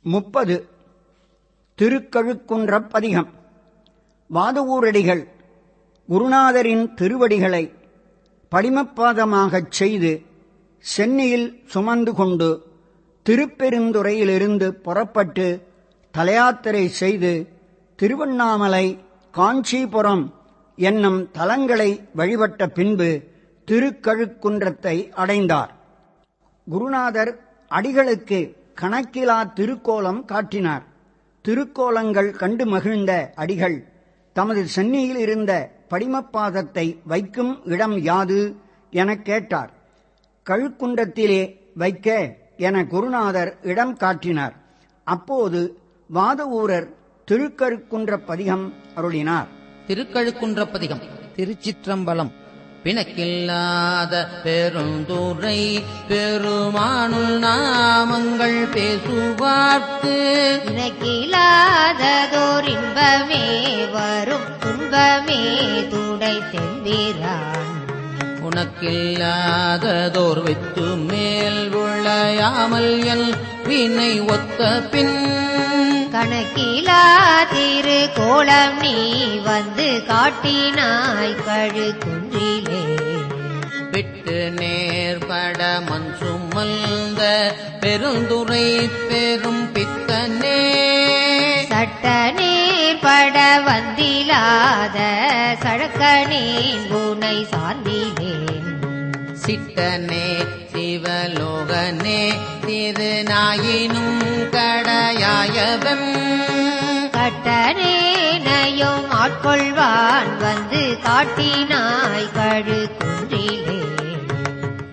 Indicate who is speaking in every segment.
Speaker 1: 30 திருக்கழுக்குன்றப் பதிகம். வாதவூரடிகள் குருநாதரின் திருவடிகளை படிமப்பாதமாகச் செய்து சென்னியில் சுமந்து கொண்டு திருப்பெருந்துறையிலிருந்து புறப்பட்டு தலயாத்திரை செய்து திருவண்ணாமலை, காஞ்சிபுரம் என்னும் தலங்களை வழிபட்ட பின்பு திருக்கழுக்குன்றத்தை அடைந்தார். குருநாதர் அடிகளுக்கு கணக்கிலா திருக்கோலம் காட்டினார். திருக்கோலங்கள் கண்டு மகிழ்ந்த அடிகள் தமது சென்னியில் இருந்த படிமப்பாதத்தை வைக்கும் இடம் யாது எனக் கேட்டார். கழுக்குன்றத்திலே வைக்க என குருநாதர் இடம் காட்டினார். அப்போது வாதவூரர் திருக்கழுக்குன்றப் பதிகம் அருளினார்.
Speaker 2: திருக்கழுக்குன்றப் பதிகம். திருச்சிற்றம்பலம். பிணக்கில்லாத பெருந்துரை பெருமானுள் நாமங்கள் பேசுவார்க்கு
Speaker 3: பிணக்கில்லாததோர் இன்பமே வரும் துன்பமே துடை தெம்பிரான்
Speaker 2: உனக்கில்லாததோர் வைத்து மேல் விளையாமல் என் வினை ஒத்த பின்
Speaker 3: கணக்கிலா திரு கோலம் நீ வந்து காட்டினாய் கழுக்குன்றிலே
Speaker 2: விட்டு நேர்பட மண் சுமந்த பெருந்துரை பெரும் பித்தனே
Speaker 3: சட்ட நேர்பட வந்திலாத சழக்கனேன் உனை சார்ந்திலேன்
Speaker 2: சிட்டனே சிவலோகனே திருநாயினும் கடையாயவன்
Speaker 3: கட்டனேனையும் ஆட்கொள்வான் வந்து காட்டினாய் கழுக்குன்றிலே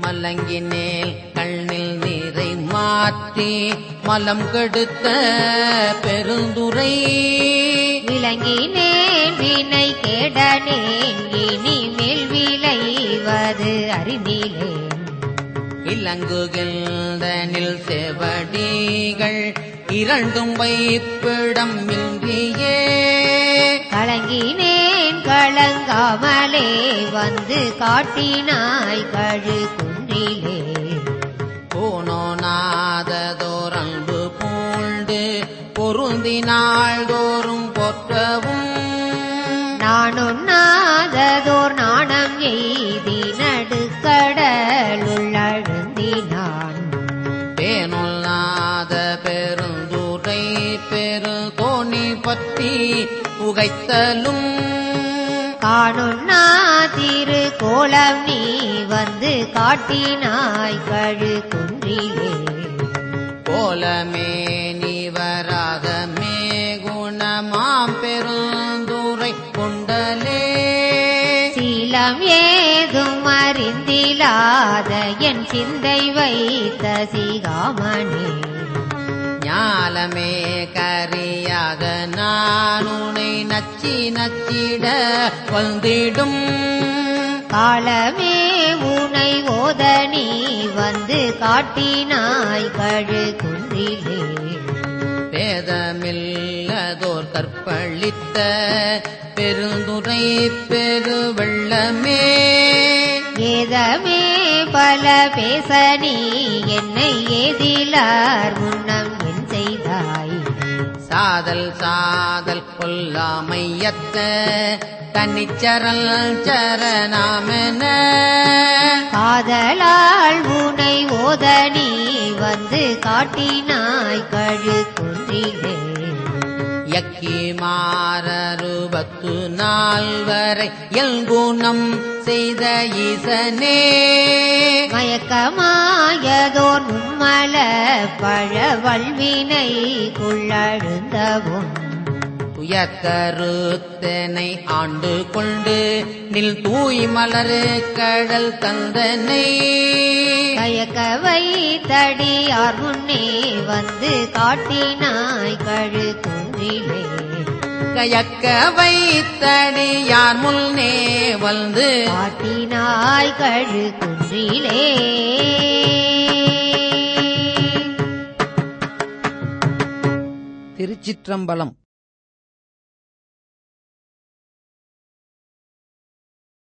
Speaker 2: மலங்கினேல் கண்ணில் நீரை மாற்றி மலம் கெடுத்த பெருந்துரை
Speaker 3: விளங்கினேன் வினை கேடனேன் இனிமேல் விளைவது அறிந்திலேன்
Speaker 2: இலங்குகின்றனில் செவடிகள் இரண்டும் வைப்பிடம் இன்றியே
Speaker 3: கலங்கினேன் கலங்காமலே வந்து காட்டினாய் கழுக்குன்றிலே
Speaker 2: போனோநாததோர் அன்பு பூண்டு பொருந்தினாள் தோறும் போற்றவும்
Speaker 3: நானுண்ணாததோர் நாணம் எய்தி நடுக்கடலுள்ளழுந்தினான்
Speaker 2: பேனொல்லாத பெருந்துரை பெரு தோணி பற்றி புகைத்தலும்
Speaker 3: காணுண்ணா திரு கோலம் நீ வந்து காட்டினாய் கழுக்குன்றிலே
Speaker 2: கோலமே நீவராக மே குணமாம் பெருந்துரை கொண்டலே
Speaker 3: சீலம் ஏதும் அறிந்திலாத என் சிந்தை வைத்த சிகாமணி
Speaker 2: ஞாலமே கரியாக நான் உனை நச்சி நச்சிட வந்திடும்
Speaker 3: காலமே உனை ஓத நீ வந்து காட்டினாய் கழுக்குன்றிலே
Speaker 2: பேதமில்லதோர் கற்பழித்த பெருந்துரை பெருவெள்ளமே
Speaker 3: ஏதமே பல பேச நீ என்னை ஏதிலார் முன்னம் என் செய்தாய்
Speaker 2: சாதல் சாதல் கொல்லாமையத்த தனிச்சரல் சரணாமென
Speaker 3: காதலால் உனை ஓத நீ வந்து காட்டினாய் கழுக்குன்றிலே
Speaker 2: யக்கி மாரருபத்து நாள் வரை எல்குணம் செய்த ஈசனே
Speaker 3: மயக்கமாயதோர் மும்மல பழ வல்வினை குள்ளழுந்தவும்
Speaker 2: துயக்கருத்தனை ஆண்டு கொண்டு நில் தூய் மலரு கடல் தந்தனை
Speaker 3: கயக்க வைத்தடியார் முன்னே வந்து காட்டினாய் கழுக்குன்றிலே
Speaker 2: கயக்க வைத்தடியார் முன்னே வந்து
Speaker 3: காட்டினாய் கழுக்குன்றிலே.
Speaker 2: திருச்சிற்றம்பலம்.